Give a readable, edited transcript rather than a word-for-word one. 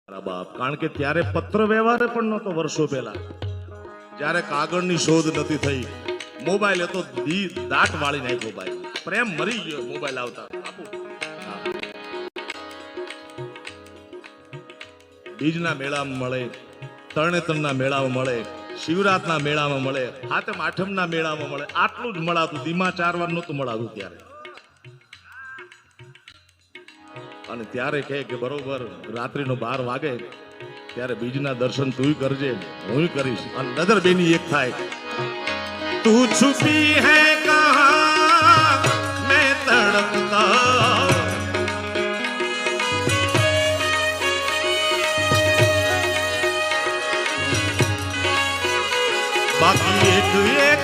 બાપ, કારણ કે ત્યારે પત્ર વ્યવહાર પણ નહોતો. વર્ષો પહેલા જ્યારે કાગળની શોધ નથી થઈ, મોબાઈલ હતો દાટ વાળી નાખ્યો ભાઈ. પ્રેમ મરી ગયો મોબાઈલ આવતા. બીજના મેળામાં મળે, તરણેતરના મેળામાં મળે, શિવરાતના મેળામાં મળે, હાતમ આઠમના મેળામાં મળે. આટલું જ મળાતું. ધીમા 4 વાર નહોતું મળાતું ત્યારે. અને ત્યારે કહે કે બરોબર રાત્રિનો 12 વાગે ત્યારે બીજના દર્શન તું કરજે, હું કરીશ. અને નજર બેની એક થાય. તું છુપી હૈ કહા મેં તડપતા, બાકી એક એક